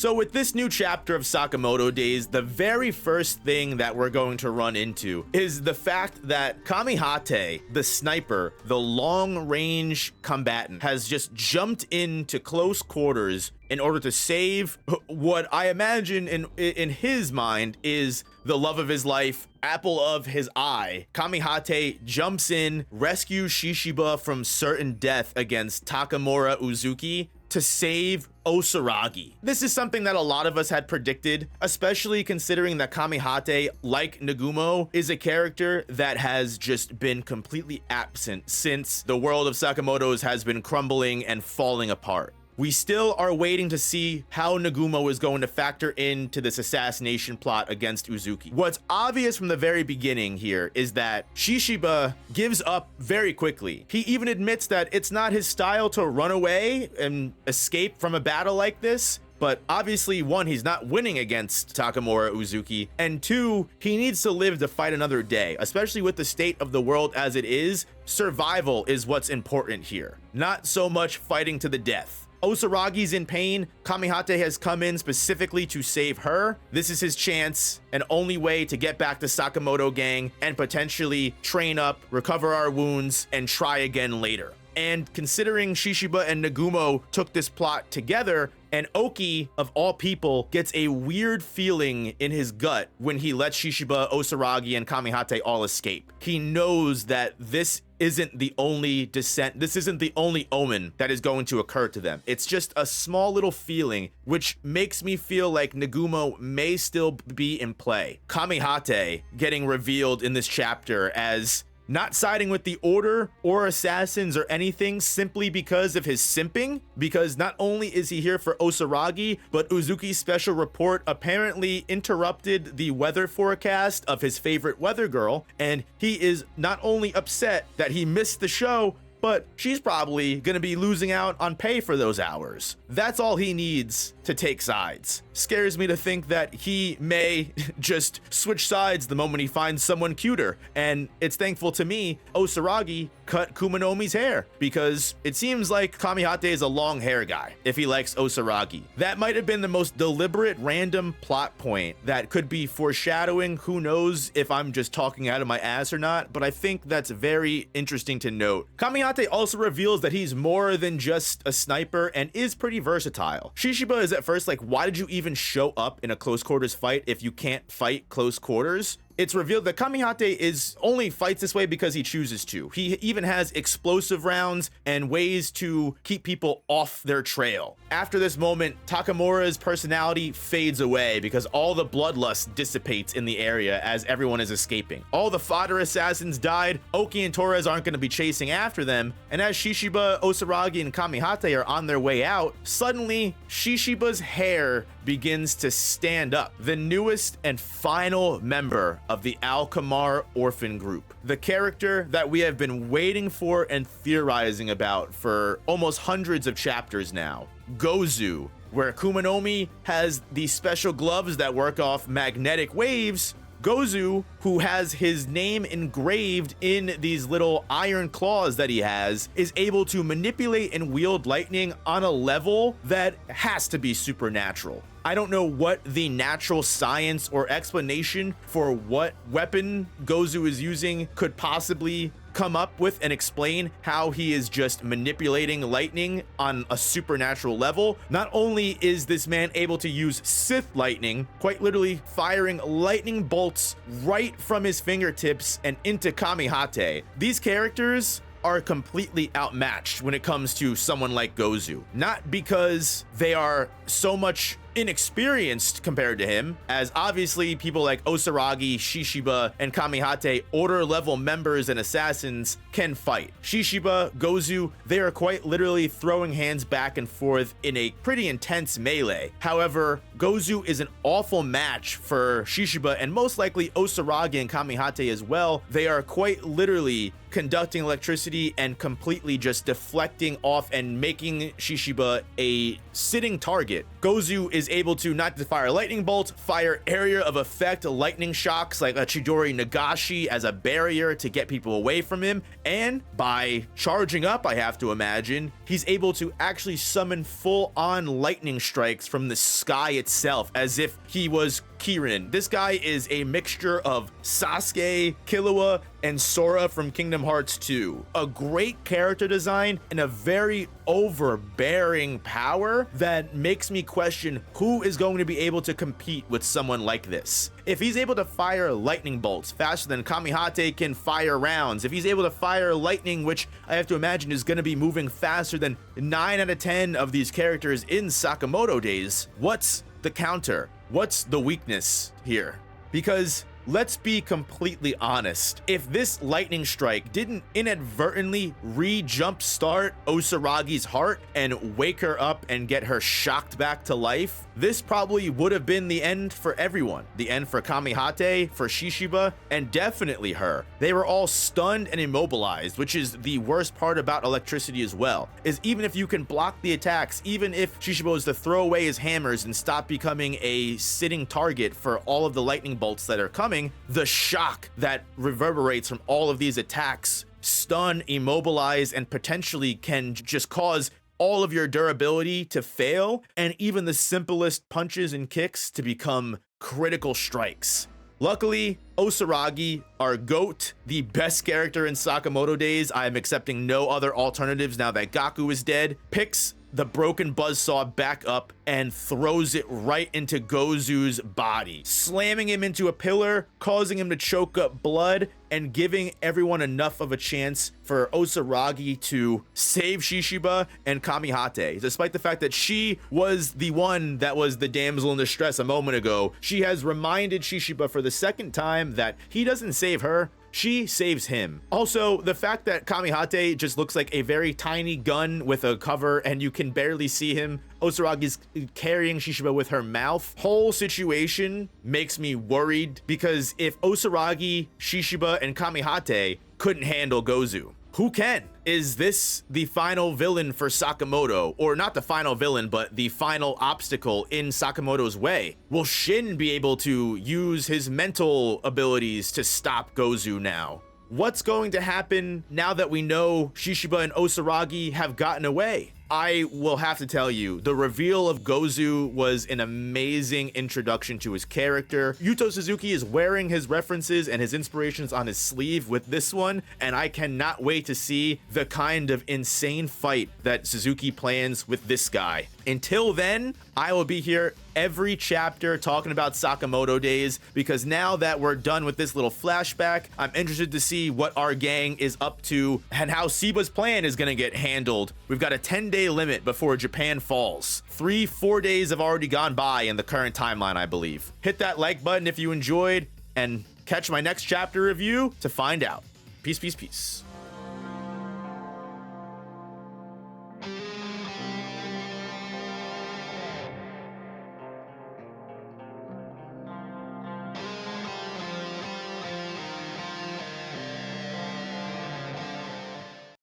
So with this new chapter of Sakamoto Days, the very first thing that we're going to run into is the fact that Kamihate, the sniper, the long-range combatant, has just jumped into close quarters in order to save what I imagine in his mind is the love of his life, apple of his eye. Kamihate jumps in, rescues Shishiba from certain death against Takamura Uzuki to save Osaragi. This is something that a lot of us had predicted, especially considering that Kamihate, like Nagumo, is a character that has just been completely absent since the world of Sakamoto's has been crumbling and falling apart. We still are waiting to see how Nagumo is going to factor into this assassination plot against Uzuki. What's obvious from the very beginning here is that Shishiba gives up very quickly. He even admits that it's not his style to run away and escape from a battle like this. But obviously, one, he's not winning against Takamura Uzuki, and two, he needs to live to fight another day. Especially with the state of the world as it is, survival is what's important here, not so much fighting to the death. Osaragi's in pain. Kamihate has come in specifically to save her. This is his chance and only way to get back to Sakamoto gang and potentially train up, recover our wounds, and try again later. And considering Shishiba and Nagumo took this plot together, and Oki, of all people, gets a weird feeling in his gut when he lets Shishiba, Osaragi, and Kamihate all escape. He knows that this isn't the only descent, this isn't the only omen that is going to occur to them. It's just a small little feeling, which makes me feel like Nagumo may still be in play. Kamihate getting revealed in this chapter as not siding with the Order or assassins or anything simply because of his simping, because not only is he here for Osaragi, but Uzuki's special report apparently interrupted the weather forecast of his favorite weather girl, and he is not only upset that he missed the show, but she's probably gonna be losing out on pay for those hours. That's all he needs to take sides. Scares me to think that he may just switch sides the moment he finds someone cuter. And it's thankful to me Osaragi cut Kumanomi's hair, because it seems like Kamihate is a long hair guy if he likes Osaragi. That might have been the most deliberate random plot point that could be foreshadowing. Who knows if I'm just talking out of my ass or not, but I think that's very interesting to note. Kamihate also reveals that he's more than just a sniper and is pretty versatile. Shishiba is at first like, why did you even show up in a close quarters fight if you can't fight close quarters? It's revealed that Kamihate only fights this way because he chooses to. He even has explosive rounds and ways to keep people off their trail. After this moment, Takamura's personality fades away because all the bloodlust dissipates in the area as everyone is escaping. All the fodder assassins died, Oki and Torres aren't going to be chasing after them, and as Shishiba, Osaragi, and Kamihate are on their way out, suddenly Shishiba's hair begins to stand up. The newest and final member of the Al-Kamar orphan group. The character that we have been waiting for and theorizing about for almost hundreds of chapters now. GOZU, where Kumanomi has these special gloves that work off magnetic waves. GOZU, who has his name engraved in these little iron claws that he has, is able to manipulate and wield lightning on a level that has to be supernatural. I don't know what the natural science or explanation for what weapon GOZU is using could possibly come up with and explain how he is just manipulating lightning on a supernatural level. Not only is this man able to use Sith lightning, quite literally firing lightning bolts right from his fingertips and into Kamihate. These characters are completely outmatched when it comes to someone like GOZU. Not because they are so much inexperienced compared to him, as obviously people like Osaragi, Shishiba, and Kamihate, order level members and assassins, can fight. Shishiba, GOZU, they are quite literally throwing hands back and forth in a pretty intense melee. However, GOZU is an awful match for Shishiba and most likely Osaragi and Kamihate as well. They are quite literally conducting electricity and completely just deflecting off and making Shishiba a sitting target. GOZU is is able to not just fire lightning bolts, fire area of effect lightning shocks like a Chidori Nagashi as a barrier to get people away from him. And by charging up, I have to imagine, he's able to actually summon full-on lightning strikes from the sky itself as if he was Kirin. This guy is a mixture of Sasuke, Killua, and Sora from Kingdom Hearts 2. A great character design and a very overbearing power that makes me question who is going to be able to compete with someone like this. If he's able to fire lightning bolts faster than Kamihate can fire rounds, if he's able to fire lightning, which I have to imagine is going to be moving faster than 9 out of 10 of these characters in Sakamoto days, what's the counter? What's the weakness here? Because let's be completely honest. If this lightning strike didn't inadvertently re-jumpstart Osaragi's heart and wake her up and get her shocked back to life, this probably would have been the end for everyone. The end for Kamihate, for Shishiba, and definitely her. They were all stunned and immobilized, which is the worst part about electricity as well, is even if you can block the attacks, even if Shishiba was to throw away his hammers and stop becoming a sitting target for all of the lightning bolts that are coming, the shock that reverberates from all of these attacks stun, immobilize, and potentially can just cause all of your durability to fail, and even the simplest punches and kicks to become critical strikes. Luckily, Osaragi, our GOAT, the best character in Sakamoto days, I am accepting no other alternatives now that Gaku is dead, picks the broken buzzsaw back up and throws it right into GOZU's body, slamming him into a pillar, causing him to choke up blood, and giving everyone enough of a chance for Osaragi to save Shishiba and Kamihate. Despite the fact that she was the one that was the damsel in distress a moment ago, she has reminded Shishiba for the second time that he doesn't save her, she saves him. Also, the fact that Kamihate just looks like a very tiny gun with a cover and you can barely see him. Osaragi's carrying Shishiba with her mouth. Whole situation makes me worried because if Osaragi, Shishiba, and Kamihate couldn't handle GOZU, who can? Is this the final villain for Sakamoto? Or not the final villain, but the final obstacle in Sakamoto's way? Will Shin be able to use his mental abilities to stop GOZU now? What's going to happen now that we know Shishiba and Osaragi have gotten away? I will have to tell you, the reveal of GOZU was an amazing introduction to his character. Yuto Suzuki is wearing his references and his inspirations on his sleeve with this one, and I cannot wait to see the kind of insane fight that Suzuki plans with this guy. Until then, I will be here every chapter talking about Sakamoto days, because now that we're done with this little flashback, I'm interested to see what our gang is up to and how Siba's plan is going to get handled. We've got a 10-day limit before Japan falls. 3-4 days have already gone by in the current timeline, I believe. Hit that like button if you enjoyed, and catch my next chapter review to find out. Peace, peace, peace.